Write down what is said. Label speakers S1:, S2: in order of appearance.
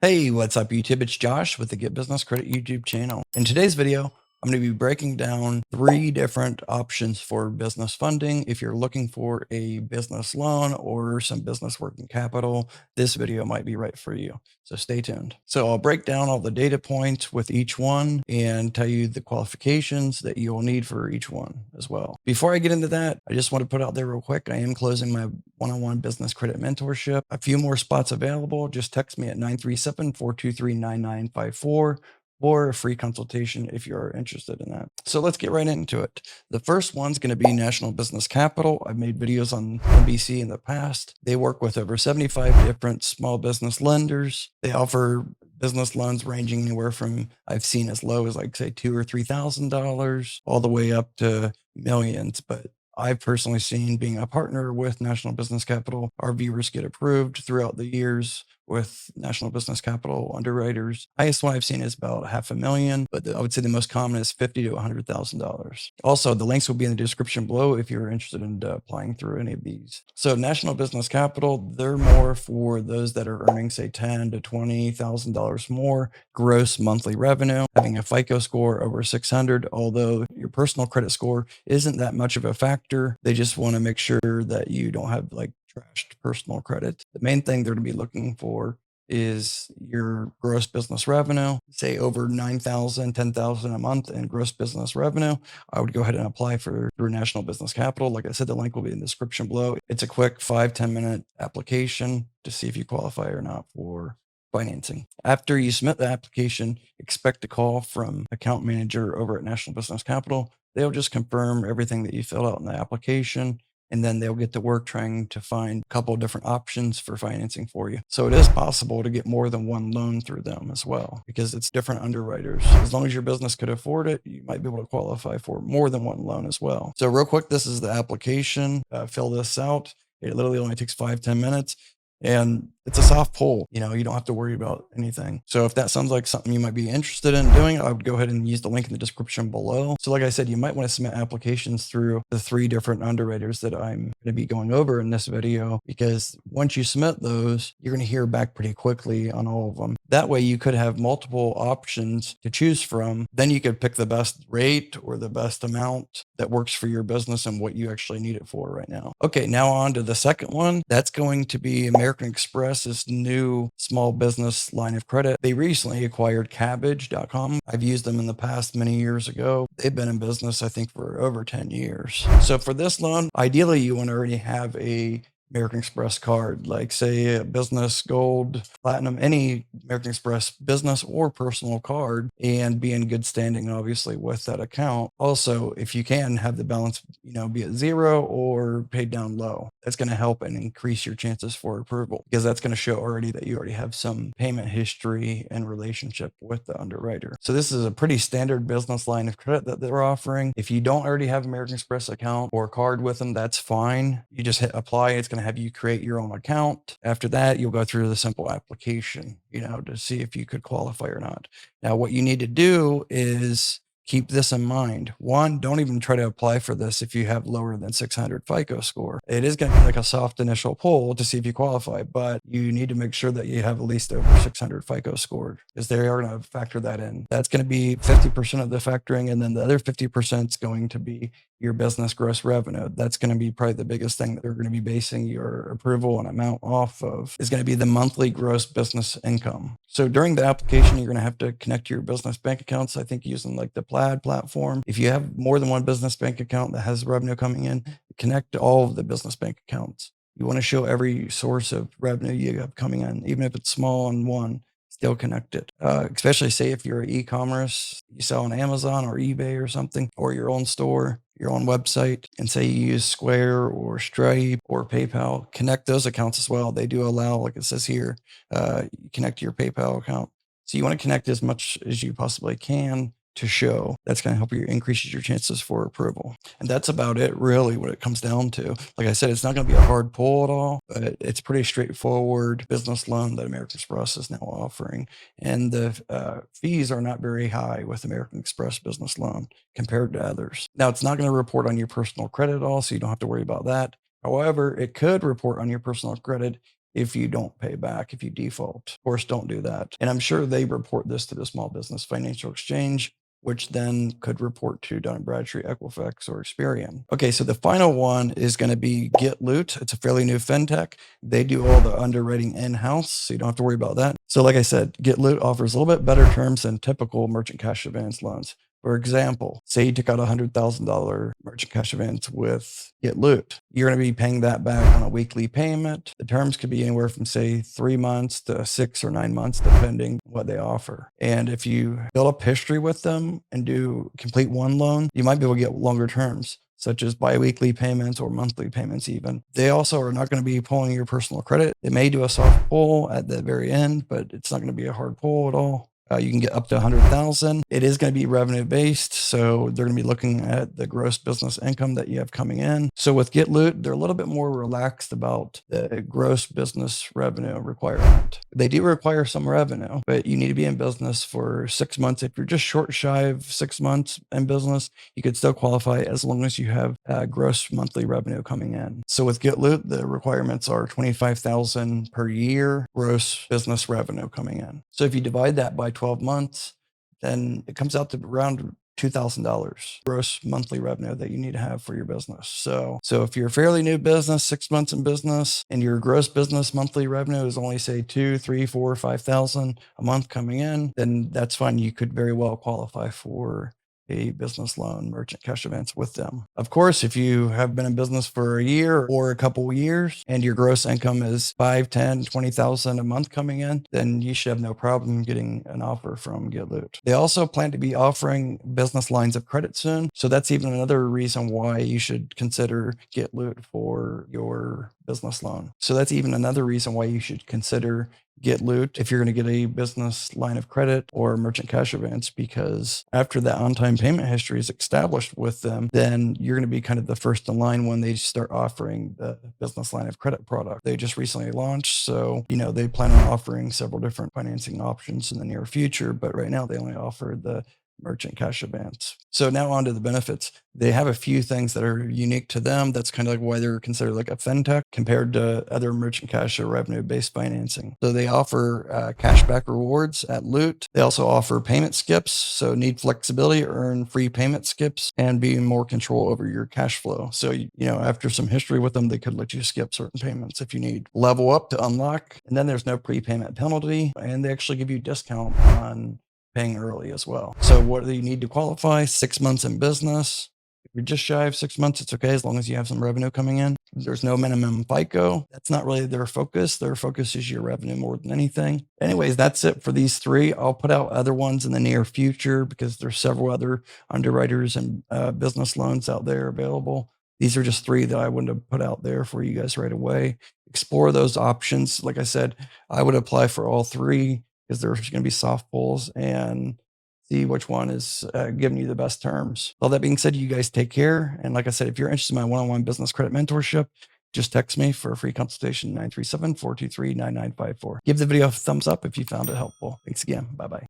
S1: Hey, what's up YouTube? It's Josh with the Get Business Credit YouTube channel. In today's video, I'm going to be breaking down 3 different options for business funding. If you're looking for a business loan or some business working capital, this video might be right for you. So stay tuned. So I'll break down all the data points with each one and tell you the qualifications that you'll need for each one as well. Before I get into that, I just want to put out there real quick, I am closing my one-on-one business credit mentorship. A few more spots available. Just text me at 937-423-9954 or a free consultation if you're interested in that. So let's get right into it. The first one's going to be National Business Capital. I've made videos on NBC in the past. They work with over 75 different small business lenders. They offer business loans ranging anywhere from, I've seen as low as like say $2,000 or $3,000 all the way up to millions. But I've personally seen, being a partner with National Business Capital, our viewers get approved throughout the years with National Business Capital underwriters. Highest one I've seen is about $500,000, but I would say the most common is $50,000 to $100,000. Also, the links will be in the description below if you're interested in applying through any of these. So National Business Capital, they're more for those that are earning say $10,000 to $20,000 more gross monthly revenue, having a FICO score over 600, although your personal credit score isn't that much of a factor. They just want to make sure that you don't have like trashed personal credit. The main thing they're going to be looking for is your gross business revenue, say over 9,000, 10,000 a month in gross business revenue. I would go ahead and apply through National Business Capital. Like I said, the link will be in the description below. It's a quick 5-10 minute application to see if you qualify or not for financing. After you submit the application, expect a call from account manager over at National Business Capital. They'll just confirm everything that you filled out in the application, and then they'll get to work trying to find a couple of different options for financing for you. So it is possible to get more than one loan through them as well, because it's different underwriters. As long as your business could afford it, you might be able to qualify for more than one loan as well. So real quick, this is the application. Fill this out. It literally only takes 5-10 minutes. And it's a soft pull, you don't have to worry about anything. So if that sounds like something you might be interested in doing, I would go ahead and use the link in the description below. So like I said, you might want to submit applications through the 3 different underwriters that I'm going to be going over in this video, because once you submit those, you're going to hear back pretty quickly on all of them. That way you could have multiple options to choose from. Then you could pick the best rate or the best amount that works for your business and what you actually need it for right now. Okay, now on to the second one. That's going to be American Express's new small business line of credit. They recently acquired Cabbage.com. I've used them in the past many years ago. They've been in business, I think, for over 10 years. So for this loan, ideally you want to already have a American Express card, like say a business, gold, platinum, any American Express business or personal card, and be in good standing, obviously, with that account. Also, if you can have the balance, be at 0 or paid down low, that's going to help and increase your chances for approval, because that's going to show already that you already have some payment history and relationship with the underwriter. So this is a pretty standard business line of credit that they're offering. If you don't already have American Express account or card with them, that's fine. You just hit apply. It's going to have you create your own account. After that, you'll go through the simple application, to see if you could qualify or not. Now, what you need to do is keep this in mind. One, don't even try to apply for this if you have lower than 600 FICO score. It is going to be like a soft initial pull to see if you qualify, but you need to make sure that you have at least over 600 FICO scored, because they are going to factor that in. That's going to be 50% of the factoring, and then the other 50% is going to be your business gross revenue. That's going to be probably the biggest thing that they're going to be basing your approval and amount off of, is going to be the monthly gross business income. So during the application, you're going to have to connect your business bank accounts, I think using like the Plaid platform. If you have more than one business bank account that has revenue coming in, connect to all of the business bank accounts. You want to show every source of revenue you have coming in, even if it's small and one. Still connect it. Especially say if you're e-commerce, you sell on Amazon or eBay or something, or your own store, your own website, and say you use Square or Stripe or PayPal, connect those accounts as well. They do allow, like it says here, you connect to your PayPal account. So you want to connect as much as you possibly can to show. That's going to help you increase your chances for approval. And that's about it, really, what it comes down to. Like I said, it's not going to be a hard pull at all, but it's pretty straightforward business loan that American Express is now offering. And the fees are not very high with American Express business loan compared to others. Now, it's not going to report on your personal credit at all, so you don't have to worry about that. However, it could report on your personal credit if you don't pay back, if you default. Of course, don't do that. And I'm sure they report this to the Small Business Financial Exchange, which then could report to Dun and Bradstreet, Equifax, or Experian. Okay, so the final one is going to be Gitloot. It's a fairly new fintech. They do all the underwriting in-house, so you don't have to worry about that. So like I said, Gitloot offers a little bit better terms than typical merchant cash advance loans. For example, say you took out a $100,000 merchant cash advance with Gitloot. You're going to be paying that back on a weekly payment. The terms could be anywhere from, say, 3 months to 6 or 9 months, depending what they offer. And if you build up history with them and do complete one loan, you might be able to get longer terms, such as biweekly payments or monthly payments even. They also are not going to be pulling your personal credit. They may do a soft pull at the very end, but it's not going to be a hard pull at all. You can get up to 100,000. It is going to be revenue based. So they're going to be looking at the gross business income that you have coming in. So with Gitloot, they're a little bit more relaxed about the gross business revenue requirement. They do require some revenue, but you need to be in business for 6 months. If you're just short shy of 6 months in business, you could still qualify as long as you have gross monthly revenue coming in. So with Gitloot, the requirements are 25,000 per year gross business revenue coming in. So if you divide that by 12 months, then it comes out to around $2,000 gross monthly revenue that you need to have for your business. So if you're a fairly new business, 6 months in business, and your gross business monthly revenue is only say 2, 3, 4, 5,000 a month coming in, then that's fine. You could very well qualify for a business loan merchant cash advance with them. Of course, if you have been in business for a year or a couple of years and your gross income is 5, 10, 20,000 a month coming in, then you should have no problem getting an offer from Gitloot. They also plan to be offering business lines of credit soon. So that's even another reason why you should consider Gitloot for your business loan. So that's even another reason why you should consider Gitloot if you're going to get a business line of credit or merchant cash advance, because after that on-time payment history is established with them, then you're going to be kind of the first in line when they start offering the business line of credit product. They just recently launched, so they plan on offering several different financing options in the near future, but right now they only offer the merchant cash advance. So now on to the benefits. They have a few things that are unique to them. That's kind of like why they're considered like a fintech compared to other merchant cash or revenue-based financing. So they offer cashback rewards at Loot. They also offer payment skips. So need flexibility, earn free payment skips, and be in more control over your cash flow. So, after some history with them, they could let you skip certain payments if you need. Level up to unlock. And then there's no prepayment penalty. And they actually give you a discount on paying early as well. So what do you need to qualify? 6 months in business. If you're just shy of 6 months, it's okay as long as you have some revenue coming in. There's no minimum FICO. That's not really their focus. Their focus is your revenue more than anything. Anyways, that's it for these three. I'll put out other ones in the near future because there's several other underwriters and business loans out there available. These are just three that I wanted to put out there for you guys right away. Explore those options. Like I said, I would apply for all three, because there's going to be soft pulls, and see which one is giving you the best terms. All that being said, you guys take care. And like I said, if you're interested in my one-on-one business credit mentorship, just text me for a free consultation, 937-423-9954. Give the video a thumbs up if you found it helpful. Thanks again. Bye-bye.